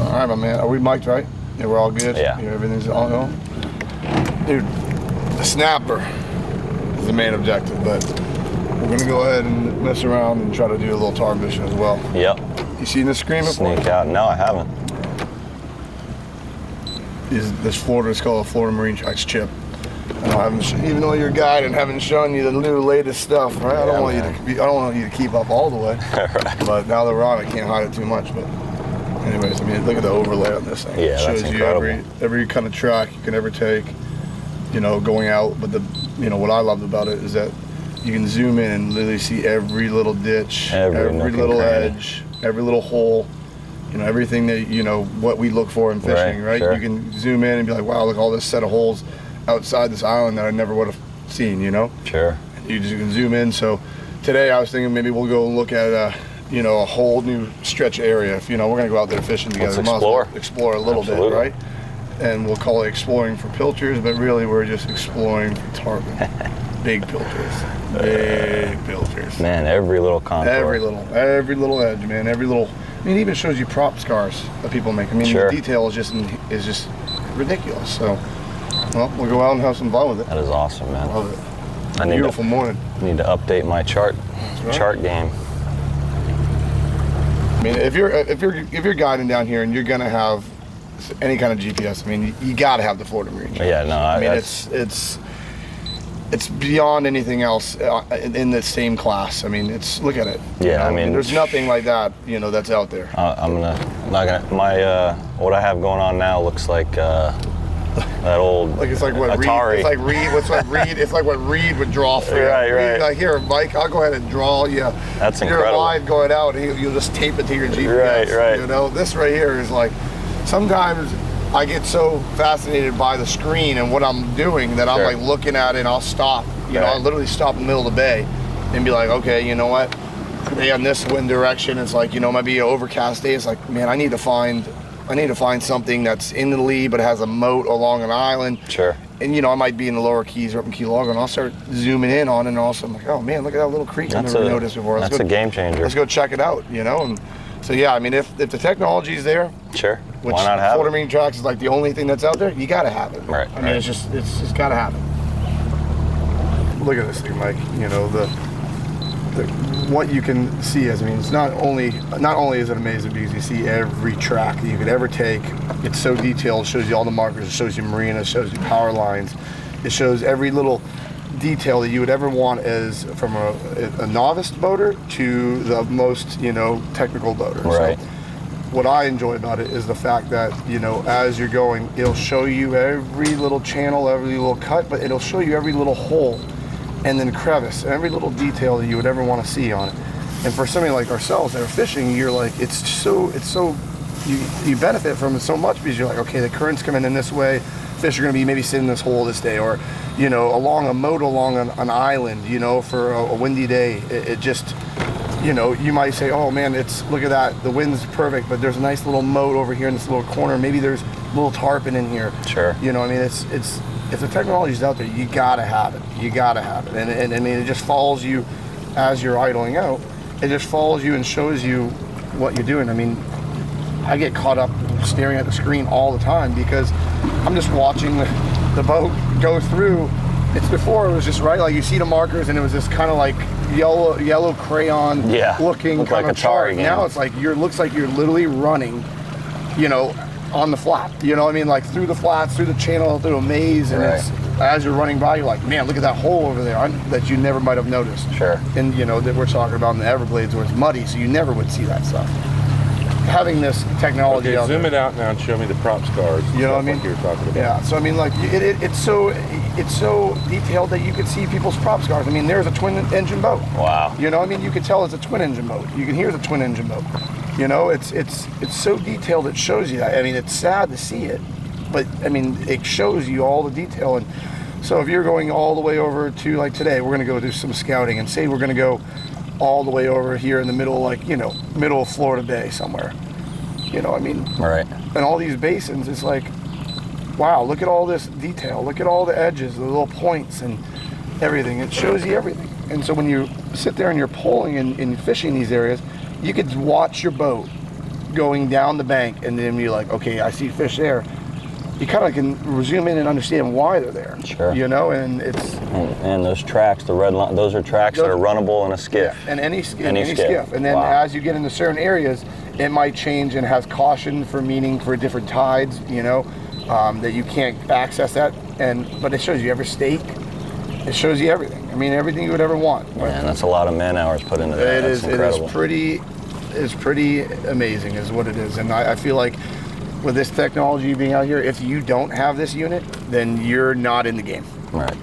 All right, my man. Are we mic'd right? Yeah, we're all good? Yeah. Everything's all on? Dude, the snapper is the main objective, but we're going to go ahead and mess around and try to do a little tar mission as well. Yep. You seen this screen before? Sneak out. No, I haven't. This Florida is called a Florida Marine Tracks chip. Even though you're a guide and haven't shown you the new latest stuff, right? I don't want you to keep up all the way. Right. But now that we're on, I can't hide it too much. But anyways, I mean, look at the overlay on this thing. Yeah, it shows that's you incredible. every kind of track you can ever take, you know, going out. But what I loved about it is that you can zoom in and literally see every little ditch, every little edge, every little hole. You know, everything that, you know, what we look for in fishing, right? Sure. You can zoom in and be like, wow, look, all this set of holes outside this island that I never would have seen, you know? Sure. You just can zoom in. So today I was thinking maybe we'll go look at, you know, a whole new stretch area. If, you know, we're going to go out there fishing together. Let's explore. Explore a little bit, right? And we'll call it exploring for pilchers, but really we're just exploring for tarpon. Big pilchers. Big pilchers. Man, every little contour. Every little edge, man. Every little... I mean, it even shows you prop scars that people make. I mean, sure. The detail is just ridiculous. So, well, we'll go out and have some fun with it. That is awesome, man. Love it. Beautiful morning. Need to update my chart game. I mean, if you're guiding down here and you're gonna have any kind of GPS, I mean, you got to have the Florida Marine Tracks. Yeah, no, I mean, it's beyond anything else in the same class. I mean, look at it. Yeah, you know? I mean, there's nothing like that, you know, that's out there. What I have going on now looks like that old like it's like what Atari. It's like what Reed would draw for you. Right. Like, here, Mike, I'll go ahead and draw you. That's You're incredible. line going out, and you'll just tape it to your GPS. Right. You know, this right here is like, sometimes I get so fascinated by the screen and what I'm doing that I'm like looking at it and I'll stop. You know, I'll literally stop in the middle of the bay and be like, okay, you know what? Today on this wind direction, it's like, you know, it might be an overcast day. It's like, man, I need to find something that's in the lee but has a moat along an island. Sure. And, you know, I might be in the lower keys or up in Key Largo, and I'll start zooming in on it, and all of a sudden I'm like, oh man, look at that little creek I never noticed before. That's a game changer. Let's go check it out, you know? And so, yeah, I mean, if the technology's there, sure. which Why not have Florida it? Marine Tracks is like the only thing that's out there, you gotta have it. Right. I mean, it's just gotta happen. Look at this thing, Mike. You know, what you can see is, I mean, it's not only is it amazing because you see every track that you could ever take. It's so detailed. It shows you all the markers. It shows you marina. It shows you power lines. It shows every little detail that you would ever want as from a novice boater to the most, you know, technical boater. Right. So what I enjoy about it is the fact that, you know, as you're going, it'll show you every little channel, every little cut, but it'll show you every little hole and then crevice, every little detail that you would ever want to see on it. And for somebody like ourselves that are fishing, you're like, it's so you benefit from it so much because you're like, okay, the current's coming in this way, fish are going to be maybe sitting in this hole this day, or, you know, along a moat along an island, you know, for a windy day. It just, you know, you might say, oh man, look at that, the wind's perfect, but there's a nice little moat over here in this little corner. Maybe there's a little tarpon in here. Sure. You know, I mean, it's if the technology's out there, you gotta have it. You gotta have it. And I mean, it just follows you as you're idling out. It just follows you and shows you what you're doing. I mean, I get caught up staring at the screen all the time because I'm just watching the boat go through. It's before it was just like you see the markers and it was this kind of like yellow crayon looking kind of chart. Now it's like looks like you're literally running, you know, on the flat. You know what I mean? Like through the flats, through the channel, through a maze, and it's as you're running by, you're like, man, look at that hole over there that you never might have noticed. Sure. And you know that we're talking about in the Everglades where it's muddy, so you never would see that stuff. Having this technology out zoom there, it out now and show me the prop scars. You know what I mean? Like you're talking about. Yeah. So I mean, like it's so detailed that you can see people's prop scars. I mean, there's a twin engine boat. Wow. You know, I mean, you can tell it's a twin engine boat. You can hear the twin engine boat. You know, it's so detailed. It shows you that. I mean, it's sad to see it, but I mean, it shows you all the detail. And so if you're going all the way over to, like today, we're gonna go do some scouting, and say we're gonna go all the way over here in the middle, like, you know, middle of Florida Bay somewhere. You know, I mean, right. And all these basins, it's like, wow, look at all this detail. Look at all the edges, the little points and everything. It shows you everything. And so when you sit there and you're pulling and fishing these areas, you could watch your boat going down the bank, and then you're like, okay, I see fish there. You kind of can zoom in and understand why they're there. Sure. You know, and it's and those tracks, the red line, those are tracks that are runnable in a skiff. yeah, and any Any skiff. skiff. And then Wow. as you get into certain areas, it might change and has caution for meaning for different tides. You know, that you can't access that. But it shows you every stake. It shows you everything. I mean, everything you would ever want. Man, that's a lot of man hours put into that. It That's is. incredible. It's pretty amazing, is what it is. And I feel like with this technology being out here, if you don't have this unit, then you're not in the game. Right.